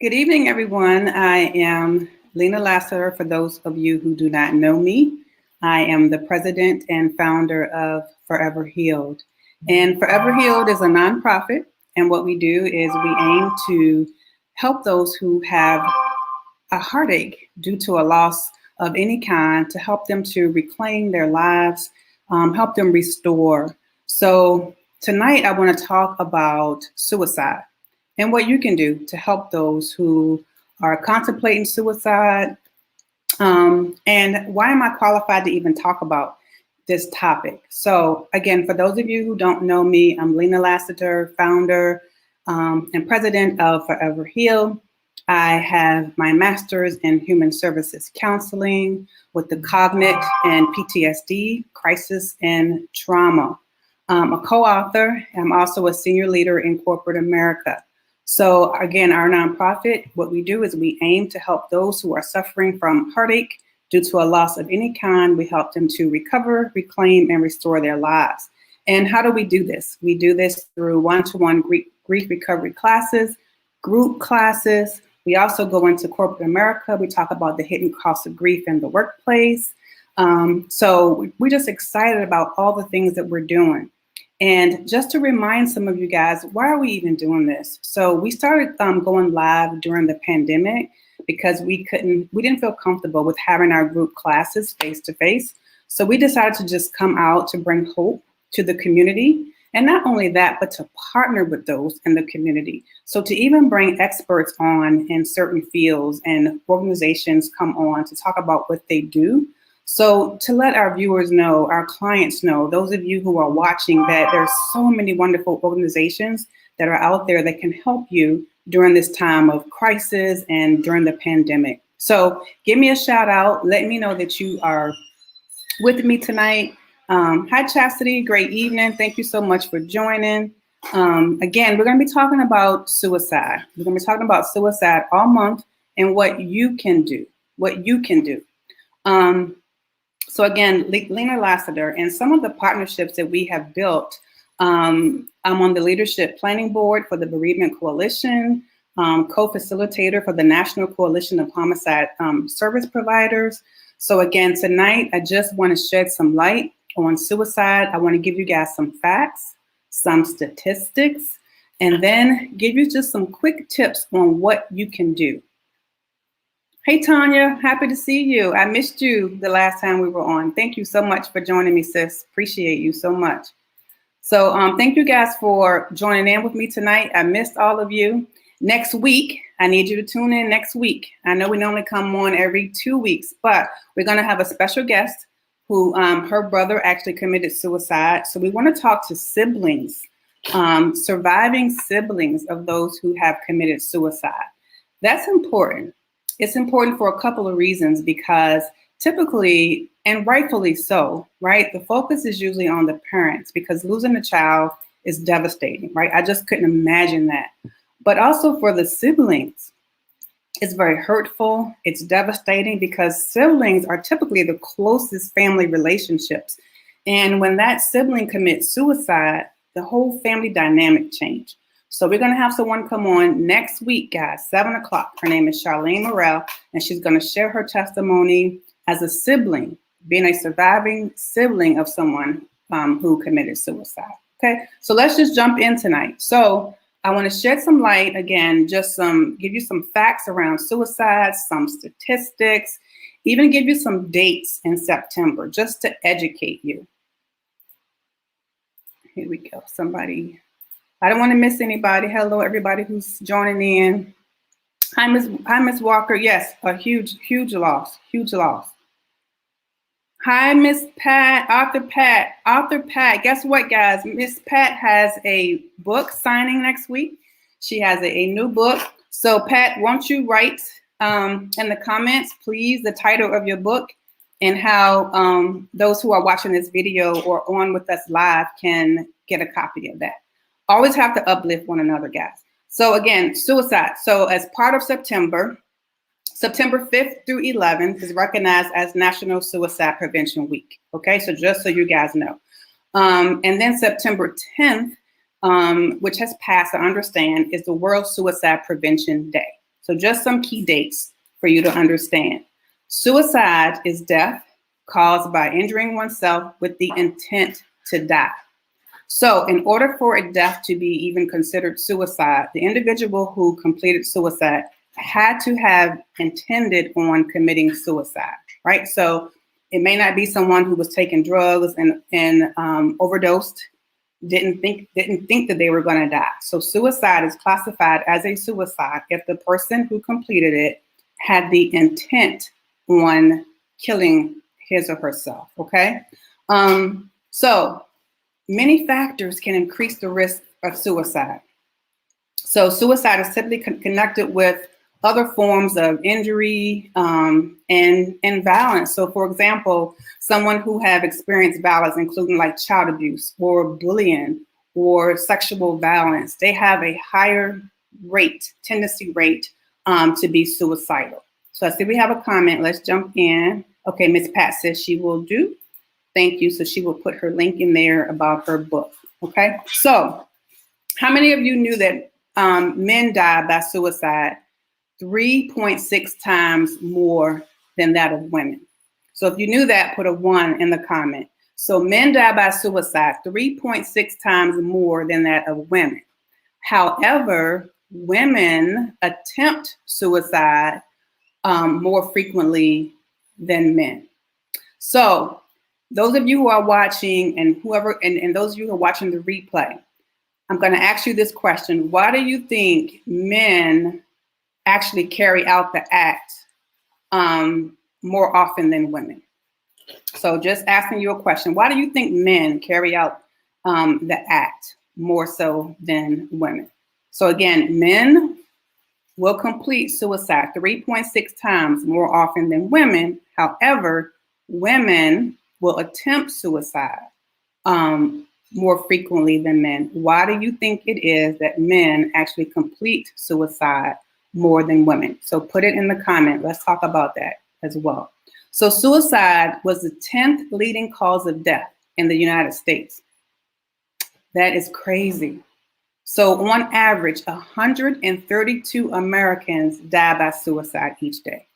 Good evening, everyone. I am Lena Lasseter. For those of you who do not know me, I am the president and founder of Forever Healed. And Forever Healed is a nonprofit. And what we do is we aim to help those who have a heartache due to a loss of any kind, to help them to reclaim their lives, help them restore. So tonight I want to talk about suicide and what you can do to help those who are contemplating suicide. And why am I qualified to even talk about this topic? So again, for those of you who don't know me, I'm Lena Lasseter, founder and president of Forever Heal. I have my master's in human services counseling with the Cognate and PTSD, crisis and trauma. I'm a co-author. I'm also a senior leader in corporate America. So again, our nonprofit, what we do is we aim to help those who are suffering from heartache due to a loss of any kind. We help them to recover, reclaim, and restore their lives. And how do we do this? We do this through one-to-one grief recovery classes, group classes. We also go into corporate America. We talk about the hidden cost of grief in the workplace. So we're just excited about all the things that we're doing. And just to remind some of you guys, why are we even doing this? So we started going live during the pandemic because we didn't feel comfortable with having our group classes face to face. So we decided to just come out to bring hope to the community. And not only that, but to partner with those in the community. So to even bring experts on in certain fields and organizations come on to talk about what they do. So to let our viewers know, our clients know, those of you who are watching, that there's so many wonderful organizations that are out there that can help you during this time of crisis and during the pandemic. So give me a shout out. Let me know that you are with me tonight. Hi, Chastity. Great evening. Thank you so much for joining. Again, we're going to be talking about suicide. We're going to be talking about suicide all month and what you can do. So again, Lena Lasseter, and some of the partnerships that we have built, I'm on the leadership planning board for the Bereavement Coalition, co-facilitator for the National Coalition of Homicide Service Providers. So again, tonight, I just want to shed some light on suicide. I want to give you guys some facts, some statistics, and then give you just some quick tips on what you can do. Hey, Tanya, happy to see you. I missed you the last time we were on. Thank you so much for joining me, sis. Appreciate you so much. So thank you guys for joining in with me tonight. I missed all of you. Next week, I need you to tune in next week. I know we normally come on every 2 weeks, but we're going to have a special guest who her brother actually committed suicide. So we want to talk to siblings, surviving siblings of those who have committed suicide. That's important. It's important for a couple of reasons, because typically, and rightfully so, right, the focus is usually on the parents because losing a child is devastating, right? I just couldn't imagine that. But also for the siblings, it's very hurtful. It's devastating because siblings are typically the closest family relationships. And when that sibling commits suicide, the whole family dynamic changes. So we're going to have someone come on next week, guys, 7 o'clock. Her name is Charlene Morrell, and she's going to share her testimony as a sibling, being a surviving sibling of someone who committed suicide. Okay, so let's just jump in tonight. So I want to shed some light, again, just give you some facts around suicide, some statistics, even give you some dates in September, just to educate you. Here we go, somebody. I don't want to miss anybody. Hello, everybody who's joining in. Hi, Miss Walker. Yes, a huge loss. Hi, Miss Pat, Author Pat. Guess what, guys? Miss Pat has a book signing next week. She has a new book. So, Pat, won't you write in the comments, please, the title of your book and how those who are watching this video or on with us live can get a copy of that. Always have to uplift one another, guys. So again, suicide. So as part of September 5th through 11th is recognized as National Suicide Prevention Week. Okay, so just so you guys know. And then September 10th, which has passed, I understand, is the World Suicide Prevention Day. So just some key dates for you to understand. Suicide is death caused by injuring oneself with the intent to die. So in order for a death to be even considered suicide, the individual who completed suicide had to have intended on committing suicide, right? So it may not be someone who was taking drugs and overdosed, didn't think that they were going to die. So suicide is classified as a suicide if the person who completed it had the intent on killing his or herself, okay? So many factors can increase the risk of suicide. So suicide is typically connected with other forms of injury and violence. So for example, someone who have experienced violence, including like child abuse or bullying or sexual violence, they have a higher tendency rate to be suicidal. So I see we have a comment. Let's jump in. Okay, Miss Pat says she will do. Thank you. So she will put her link in there about her book. Okay. So how many of you knew that men die by suicide 3.6 times more than that of women? So if you knew that, put a 1 in the comment. So men die by suicide 3.6 times more than that of women. However, women attempt suicide more frequently than men. So those of you who are watching and those of you who are watching the replay, I'm going to ask you this question. Why do you think men actually carry out the act more often than women? So just asking you a question. Why do you think men carry out the act more so than women? So again, men will complete suicide 3.6 times more often than women. However, women will attempt suicide more frequently than men. Why do you think it is that men actually complete suicide more than women? So put it in the comment. Let's talk about that as well. So suicide was the 10th leading cause of death in the United States. That is crazy. So on average, 132 Americans die by suicide each day.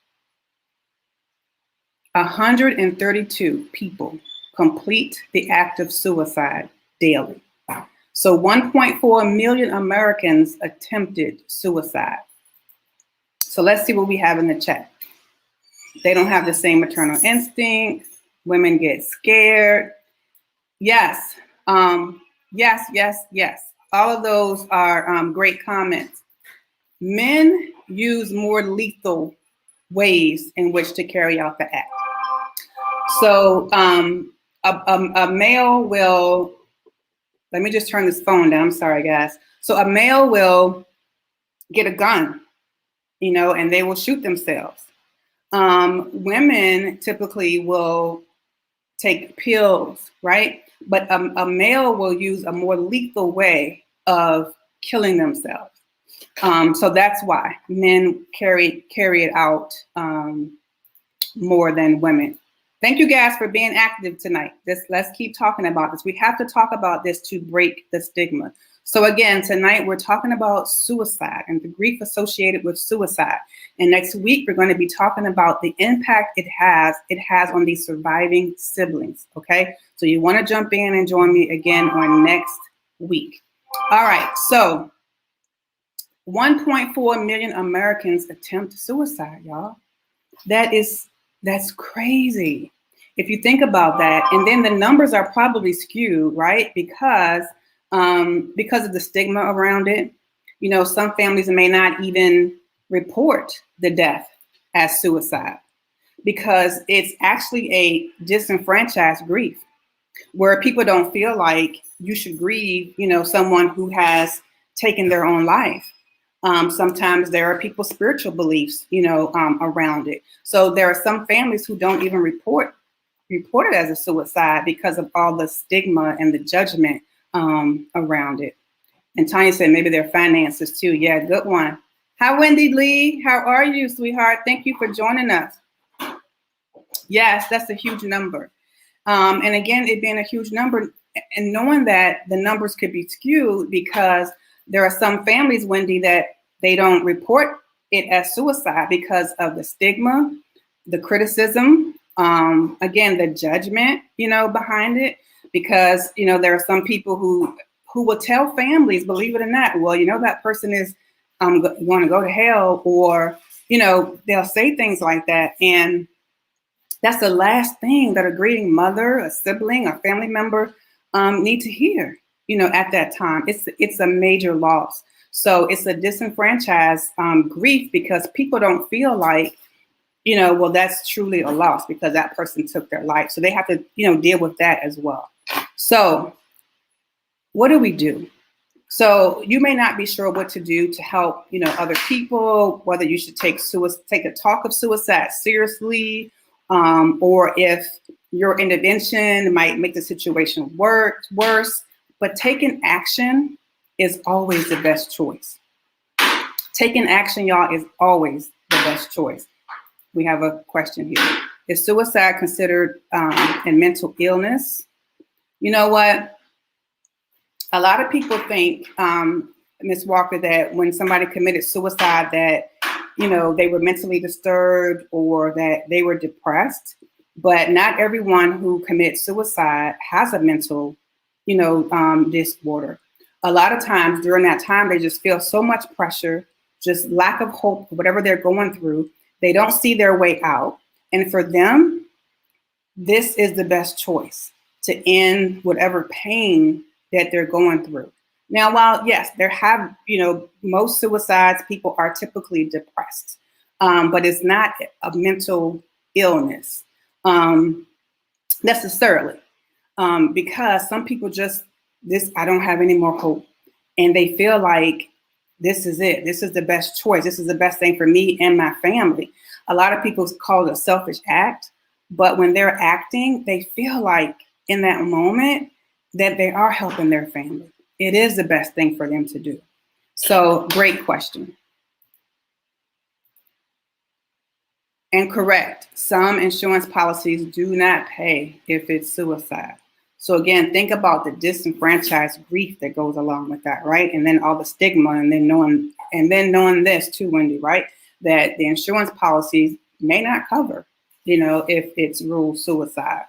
132 people complete the act of suicide daily. So 1.4 million Americans attempted suicide. So let's see what we have in the chat. They don't have the same maternal instinct. Women get scared. Yes, yes. All of those are great comments. Men use more lethal ways in which to carry out the act. So a male will, let me just turn this phone down. I'm sorry, guys. So a male will get a gun, and they will shoot themselves. Women typically will take pills, right? But a male will use a more lethal way of killing themselves. So that's why men carry it out more than women. Thank you guys for being active tonight. Let's keep talking about this. We have to talk about this to break the stigma. So again, tonight we're talking about suicide and the grief associated with suicide. And next week, we're going to be talking about the impact it has on the surviving siblings, okay? So you want to jump in and join me again on next week. All right, so 1.4 million Americans attempt suicide, y'all. That's crazy. If you think about that, and then the numbers are probably skewed, right? Because of the stigma around it. Some families may not even report the death as suicide because it's actually a disenfranchised grief where people don't feel like you should grieve, someone who has taken their own life. Sometimes there are people's spiritual beliefs, around it. So there are some families who don't even report it as a suicide because of all the stigma and the judgment around it. And Tanya said maybe their finances too. Yeah, good one. Hi, Wendy Lee. How are you, sweetheart? Thank you for joining us. Yes, that's a huge number. And again, it being a huge number and knowing that the numbers could be skewed because there are some families, Wendy, that they don't report it as suicide because of the stigma, the criticism, again, the judgment, behind it. Because, there are some people who will tell families, believe it or not, well, that person is going to go to hell, or, they'll say things like that. And that's the last thing that a grieving mother, a sibling, a family member need to hear, at that time. It's a major loss. So it's a disenfranchised grief, because people don't feel like, well, that's truly a loss because that person took their life. So they have to, deal with that as well. So what do we do? So you may not be sure what to do to help, other people, whether you should take the talk of suicide seriously, or if your intervention might make the situation worse. But taking action is always the best choice. Taking action, y'all, is always the best choice. We have a question here. Is suicide considered a mental illness? You know what? A lot of people think, Ms. Walker, that when somebody committed suicide that, they were mentally disturbed or that they were depressed. But not everyone who commits suicide has a mental, disorder. A lot of times during that time, they just feel so much pressure, just lack of hope, whatever they're going through. They don't see their way out. And for them, this is the best choice to end whatever pain that they're going through. Now, while yes, there have, most suicides, people are typically depressed, but it's not a mental illness necessarily, because some people I don't have any more hope. And they feel like this is it. This is the best choice. This is the best thing for me and my family. A lot of people call it a selfish act, but when they're acting, they feel like in that moment that they are helping their family. It is the best thing for them to do. So great question. And correct, some insurance policies do not pay if it's suicide. So again, think about the disenfranchised grief that goes along with that, right? And then all the stigma, and then knowing this too, Wendy, right? That the insurance policies may not cover, if it's ruled suicide.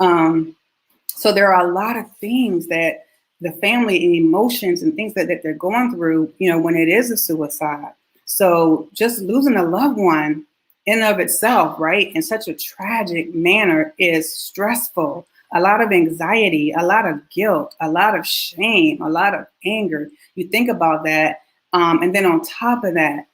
So there are a lot of things that the family and emotions and things that they're going through, when it is a suicide. So just losing a loved one in of itself, right, in such a tragic manner is stressful. A lot of anxiety, a lot of guilt, a lot of shame, a lot of anger. You think about that. And then on top of that,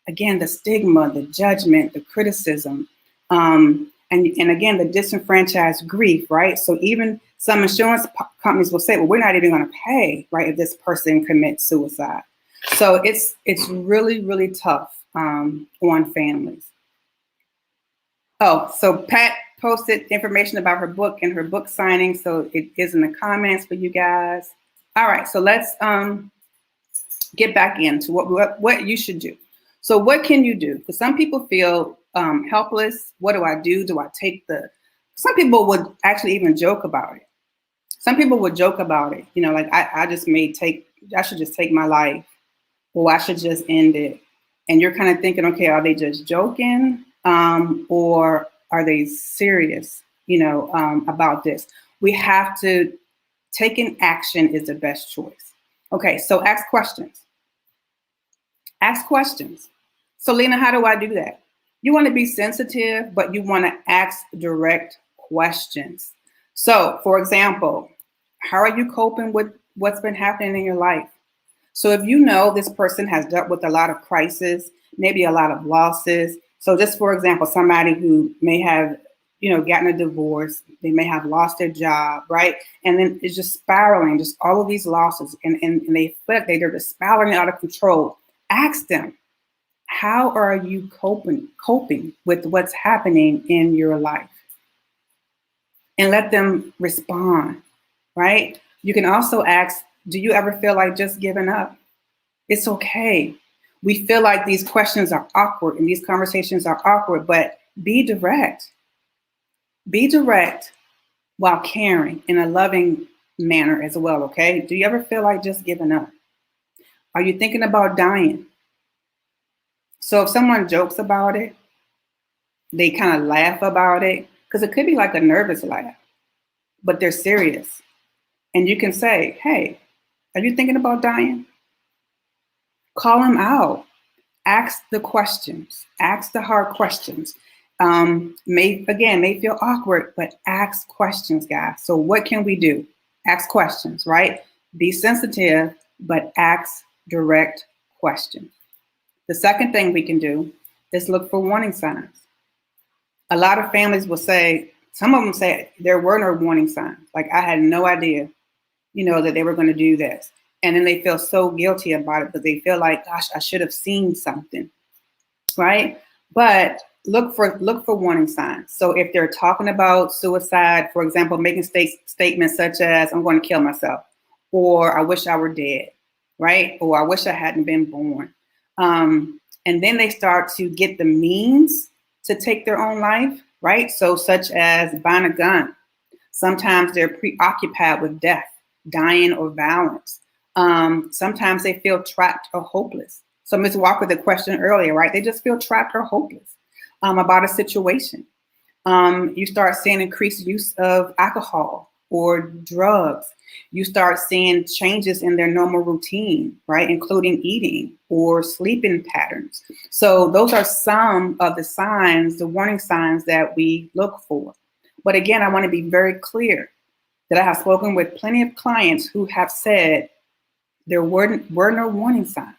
again, the stigma, the judgment, the criticism, and again, the disenfranchised grief, right? So even some insurance companies will say, well, we're not even going to pay, right, if this person commits suicide. So it's really, really tough on families. Oh, so Pat posted information about her book and her book signing. So it is in the comments for you guys. All right, so let's get back into what you should do. So what can you do? Because some people feel helpless. What do I do? Do I take some people would actually even joke about it. Some people would joke about it. Like I should just take my life, or I should just end it. And you're kind of thinking, okay, are they just joking? Or are they serious, about this? We have to take an action is the best choice. Okay, so ask questions. Ask questions. So Lena, how do I do that? You want to be sensitive, but you want to ask direct questions. So for example, how are you coping with what's been happening in your life? So if this person has dealt with a lot of crisis, maybe a lot of losses. So just for example, somebody who may have, gotten a divorce, they may have lost their job, right? And then it's just spiraling, just all of these losses, and they feel like they're just spiraling out of control. Ask them, how are you coping with what's happening in your life? And let them respond, right? You can also ask, do you ever feel like just giving up? It's okay. We feel like these questions are awkward and these conversations are awkward, but be direct. Be direct while caring in a loving manner as well, okay? Do you ever feel like just giving up? Are you thinking about dying? So if someone jokes about it, they kind of laugh about it, because it could be like a nervous laugh, but they're serious. And you can say, hey, are you thinking about dying? Call them out. Ask the questions. Ask the hard questions. May feel awkward, but ask questions, guys. So what can we do? Ask questions, right? Be sensitive, but ask direct questions. The second thing we can do is look for warning signs. A lot of families will say, some of them say there were no warning signs. Like, I had no idea, that they were going to do this. And then they feel so guilty about it, but they feel like, gosh, I should have seen something, right? But look for warning signs. So if they're talking about suicide, for example, making statements such as, I'm going to kill myself, or I wish I were dead, right? Or I wish I hadn't been born. And then they start to get the means to take their own life, right? So such as buying a gun. Sometimes they're preoccupied with death, dying, or violence. Sometimes they feel trapped or hopeless. So Ms. Walker, the question earlier, right? They just feel trapped or hopeless about a situation. You start seeing increased use of alcohol or drugs. You start seeing changes in their normal routine, right? Including eating or sleeping patterns. So those are some of the signs, the warning signs that we look for. But again, I want to be very clear that I have spoken with plenty of clients who have said there were no warning signs.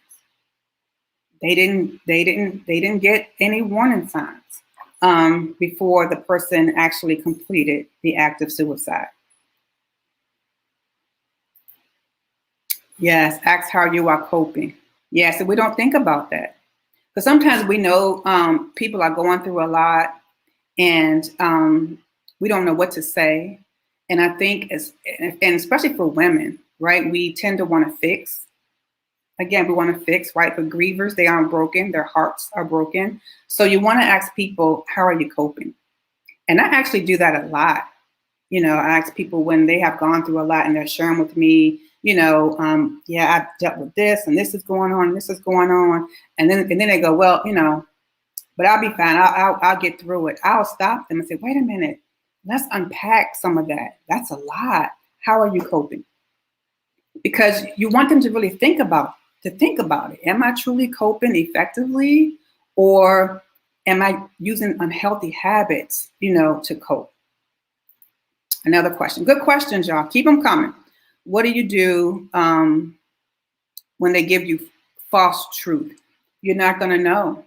They didn't get any warning signs before the person actually completed the act of suicide. Yes, ask how you are coping. Yes, and we don't think about that. Because sometimes we know people are going through a lot, and we don't know what to say. And I think, and especially for women, right, we tend to want to fix. Again, we want to fix, right? For grievers, they aren't broken. Their hearts are broken. So you want to ask people, how are you coping? And I actually do that a lot. I ask people when they have gone through a lot and they're sharing with me, yeah, I've dealt with this and this is going on, this is going on. And then they go, well, but I'll be fine. I'll get through it. I'll stop them and say, wait a minute, let's unpack some of that. That's a lot. How are you coping? Because you want them to really think about it. Am I truly coping effectively, or am I using unhealthy habits, to cope? Another question. Good questions, y'all. Keep them coming. What do you do when they give you false truth? You're not going to know.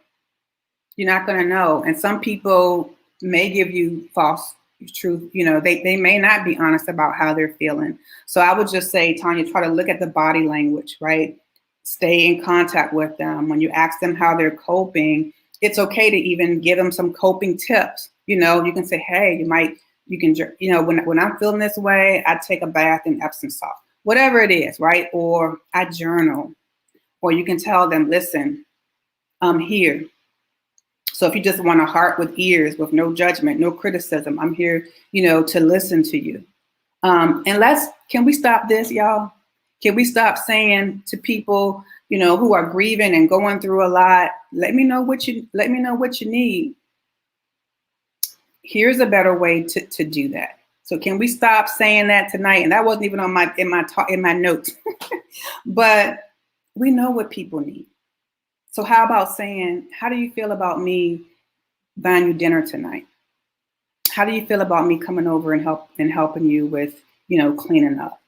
You're not going to know. And some people may give you false truth. They may not be honest about how they're feeling. So I would just say, Tanya, try to look at the body language, right? Stay in contact with them. When you ask them how they're coping, it's okay to even give them some coping tips. You can say, hey, when I'm feeling this way, I take a bath in Epsom salt, whatever it is, right? Or I journal. Or you can tell them, listen, I'm here. So if you just want a heart with ears, with no judgment, no criticism, I'm here, to listen to you. And can we stop this, y'all? Can we stop saying to people, who are grieving and going through a lot, let me know what you need. Here's a better way to do that. So can we stop saying that tonight? And that wasn't even in my notes, but we know what people need. So how about saying, how do you feel about me buying you dinner tonight? How do you feel about me coming over and helping you with, cleaning up?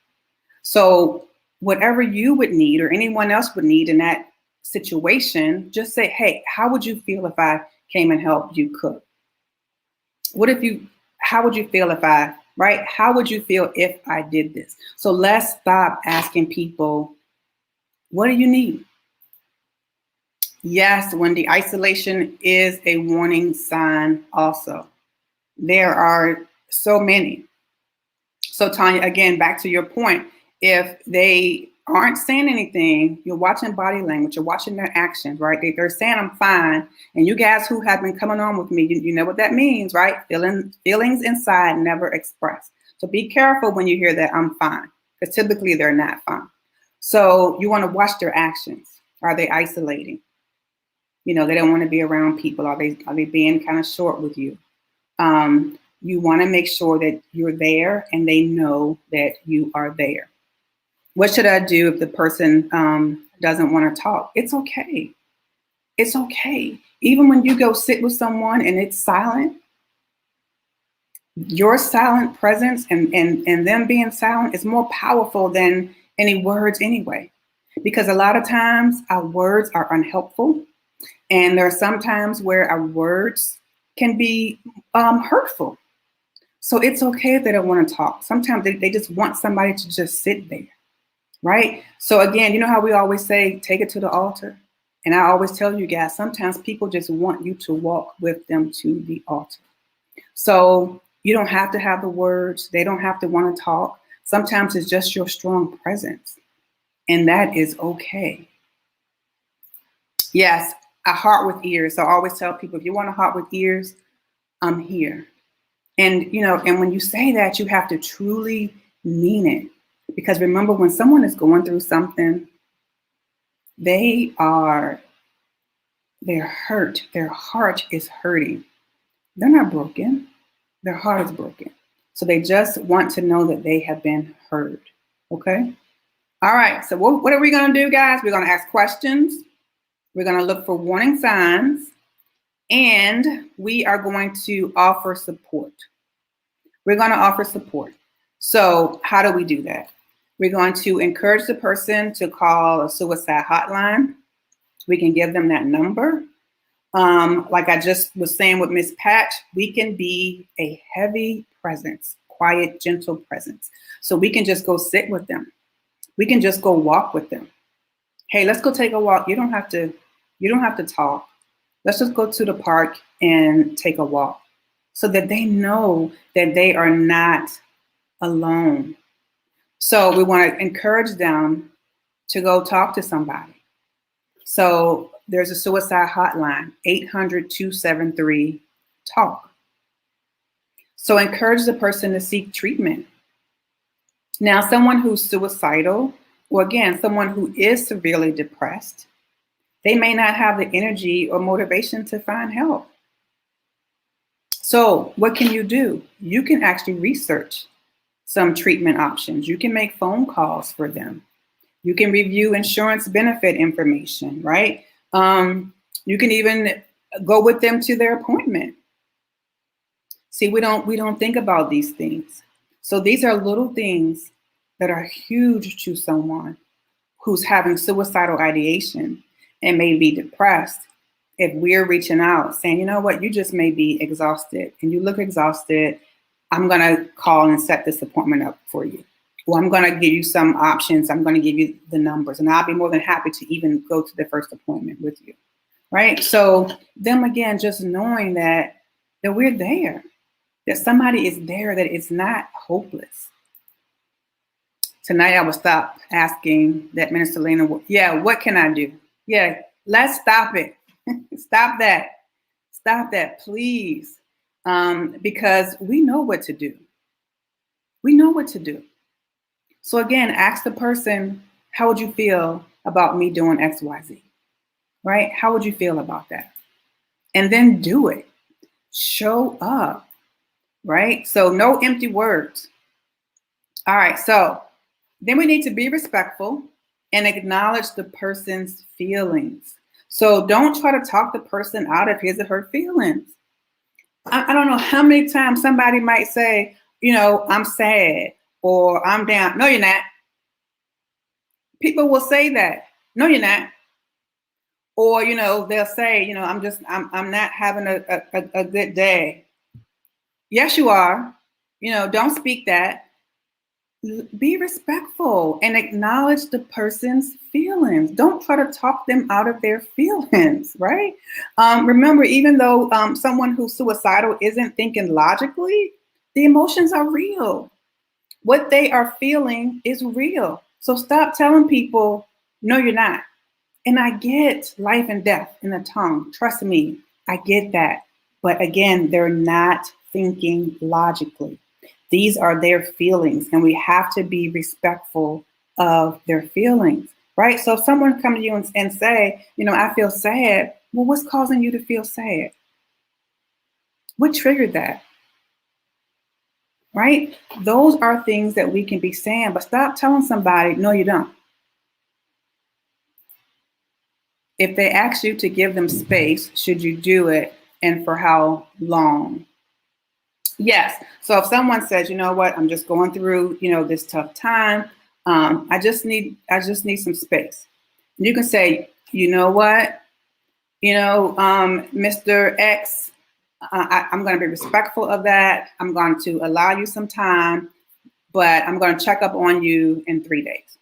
So whatever you would need or anyone else would need in that situation, just say, hey, how would you feel if I came and helped you cook? How would you feel how would you feel if I did this? So let's stop asking people, what do you need? Yes, Wendy, isolation is a warning sign also. There are so many. So Tanya, again, back to your point, if they aren't saying anything, you're watching body language, you're watching their actions, right? They're saying I'm fine. And you guys who have been coming on with me, you know what that means, right? Feelings inside never expressed. So be careful when you hear that I'm fine, because typically they're not fine. So you want to watch their actions. Are they isolating? You know, they don't want to be around people. Are they being kind of short with you? You want to make sure that you're there and they know that you are there. What should I do if the person doesn't want to talk? It's okay. It's okay. Even when you go sit with someone and it's silent, your silent presence and them being silent is more powerful than any words anyway. Because a lot of times our words are unhelpful. And there are some times where our words can be hurtful. So it's okay if they don't want to talk. Sometimes they just want somebody to just sit there, right? So again, you know how we always say, take it to the altar? And I always tell you guys, sometimes people just want you to walk with them to the altar. So you don't have to have the words. They don't have to want to talk. Sometimes it's just your strong presence. And that is okay. Yes, a heart with ears. So I always tell people, if you want a heart with ears, I'm here. And, you know, and when you say that, you have to truly mean it. Because remember, when someone is going through something, they're hurt. Their heart is hurting. They're not broken. Their heart is broken. So they just want to know that they have been heard. Okay? All right. So what are we going to do, guys? We're going to ask questions. We're going to look for warning signs. And we are going to offer support. We're going to offer support. So how do we do that? We're going to encourage the person to call a suicide hotline. We can give them that number. Like I just was saying with Miss Pat, we can be a heavy presence, quiet, gentle presence. So we can just go sit with them. We can just go walk with them. Hey, let's go take a walk. You don't have to talk. Let's just go to the park and take a walk so that they know that they are not alone. So we want to encourage them to go talk to somebody. So there's a suicide hotline, 800-273-TALK. So encourage the person to seek treatment. Now, someone who's suicidal, or again, someone who is severely depressed, they may not have the energy or motivation to find help. So what can you do? You can actually research some treatment options. You can make phone calls for them. You can review insurance benefit information, right? You can even go with them to their appointment. See, we don't think about these things. So these are little things that are huge to someone who's having suicidal ideation and may be depressed. If we're reaching out saying, you know what, you just may be exhausted and you look exhausted, I'm going to call and set this appointment up for you. Or I'm going to give you some options. I'm going to give you the numbers, and I'll be more than happy to even go to the first appointment with you. Right? So them again, just knowing that we're there, that somebody is there, that it's not hopeless. Tonight I will stop asking that Minister Lena, what can I do? Yeah, let's stop it. Stop that. Stop that, please. Because we know what to do. We know what to do. So again, ask the person, how would you feel about me doing X, Y, Z? Right? How would you feel about that? And then do it. Show up. Right? So no empty words. All right. So then we need to be respectful and acknowledge the person's feelings. So don't try to talk the person out of his or her feelings. I don't know how many times somebody might say, you know, I'm sad or I'm down. No, you're not. People will say that. No, you're not. Or, you know, they'll say, you know, I'm not having a good day. Yes, you are. You know, don't speak that. Be respectful and acknowledge the person's feelings. Don't try to talk them out of their feelings, right? Remember, even though someone who's suicidal isn't thinking logically, the emotions are real. What they are feeling is real. So stop telling people, no, you're not. And I get life and death in the tongue. Trust me, I get that. But again, they're not thinking logically. These are their feelings, and we have to be respectful of their feelings, right? So if someone comes to you and say, you know, I feel sad, Well, what's causing you to feel sad? What triggered that? Right? Those are things that we can be saying, but stop telling somebody, no, you don't. If they ask you to give them space, should you do it, and for how long? Yes. So if someone says, you know what, I'm just going through, this tough time. I just need some space. You can say, you know what, Mr. X, I'm going to be respectful of that. I'm going to allow you some time, but I'm going to check up on you in 3 days.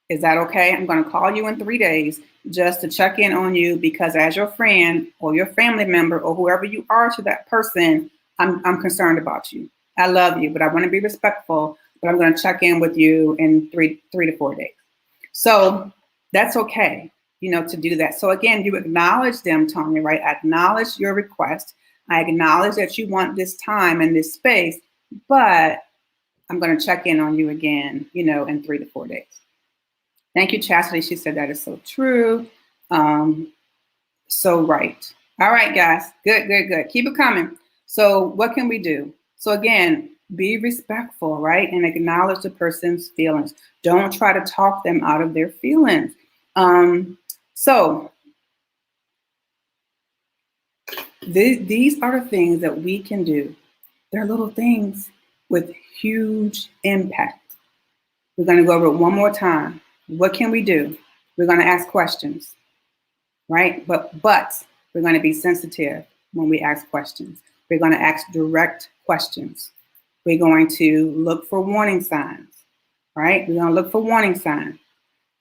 Is that okay? I'm going to call you in 3 days just to check in on you, because as your friend or your family member or whoever you are to that person, I'm concerned about you. I love you, but I want to be respectful, but I'm going to check in with you in three to 4 days. So that's okay, to do that. So again, you acknowledge them, Tony, right? I acknowledge your request. I acknowledge that you want this time and this space, but I'm going to check in on you again, in 3 to 4 days. Thank you, Chastity. She said that is so true. So right. All right, guys. Good. Keep it coming. So what can we do? So again, be respectful, right? And acknowledge the person's feelings. Don't try to talk them out of their feelings. So these are the things that we can do. They're little things with huge impact. We're going to go over it one more time. What can we do? We're going to ask questions, right? But we're going to be sensitive when we ask questions. We're going to ask direct questions. We're going to look for warning signs, right? We're going to look for warning signs.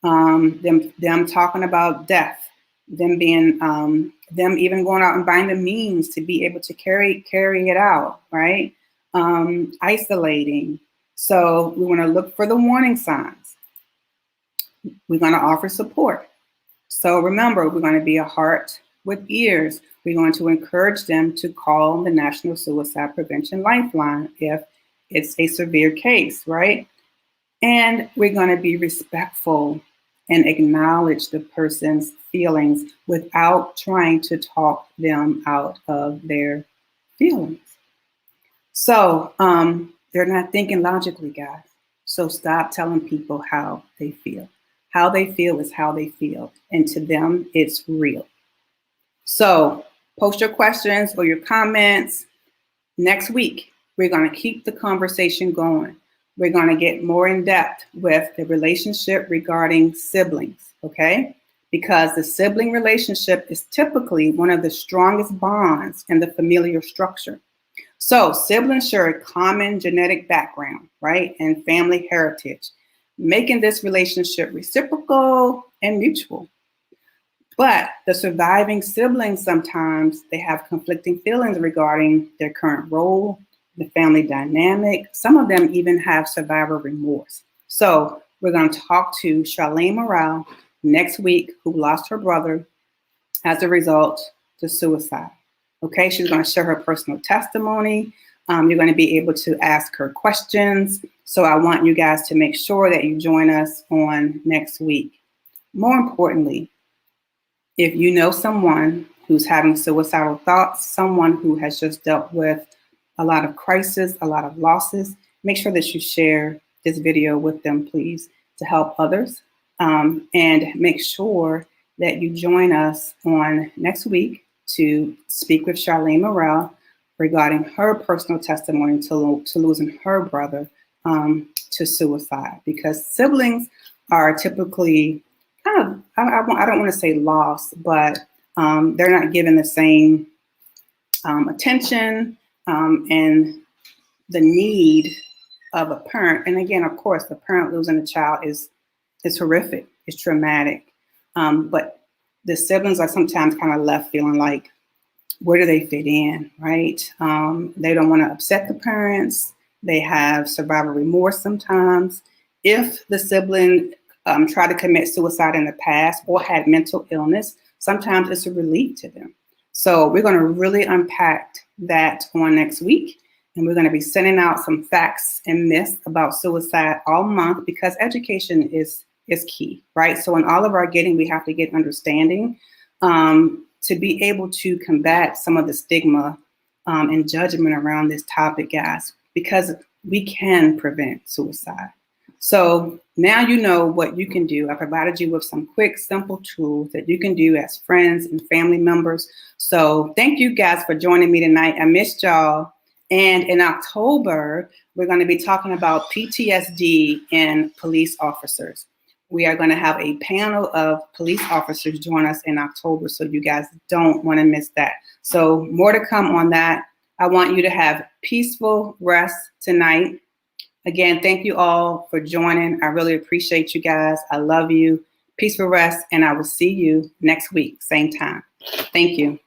Them talking about death, them being, them even going out and buying the means to be able to carry it out, right? Isolating. So we want to look for the warning signs. We're going to offer support. So remember, we're going to be a heart with ears. We're going to encourage them to call the National Suicide Prevention Lifeline if it's a severe case, right? And we're going to be respectful and acknowledge the person's feelings without trying to talk them out of their feelings. So they're not thinking logically, guys. So stop telling people how they feel. How they feel is how they feel. And to them, it's real. So post your questions or your comments. Next week, we're going to keep the conversation going. We're going to get more in depth with the relationship regarding siblings, okay? Because the sibling relationship is typically one of the strongest bonds in the familial structure. So siblings share a common genetic background, right? And family heritage, making this relationship reciprocal and mutual. But the surviving siblings, sometimes they have conflicting feelings regarding their current role, the family dynamic. Some of them even have survivor remorse. So we're going to talk to Charlene Morale next week, who lost her brother as a result to suicide. Okay, she's going to share her personal testimony. You're going to be able to ask her questions. So I want you guys to make sure that you join us on next week. More importantly, if you know someone who's having suicidal thoughts, someone who has just dealt with a lot of crisis, a lot of losses, make sure that you share this video with them, please, to help others. And make sure that you join us on next week to speak with Charlene Morale regarding her personal testimony to losing her brother to suicide, because siblings are typically kind of, I don't want to say lost, but they're not given the same attention and the need of a parent. And again, of course, the parent losing a child is horrific, it's traumatic. But the siblings are sometimes kind of left feeling like, where do they fit in, right? They don't want to upset the parents. They have survivor remorse sometimes. If the sibling tried to commit suicide in the past or had mental illness, sometimes it's a relief to them. So we're going to really unpack that on next week. And we're going to be sending out some facts and myths about suicide all month, because education is key, right? So in all of our getting, we have to get understanding. to be able to combat some of the stigma and judgment around this topic, guys, because we can prevent suicide. So now you know what you can do. I provided you with some quick, simple tools that you can do as friends and family members. So thank you guys for joining me tonight. I missed y'all. And in October, we're going to be talking about PTSD in police officers. We are going to have a panel of police officers join us in October, so you guys don't want to miss that. So more to come on that. I want you to have peaceful rest tonight. Again, thank you all for joining. I really appreciate you guys. I love you. Peaceful rest, and I will see you next week, same time. Thank you.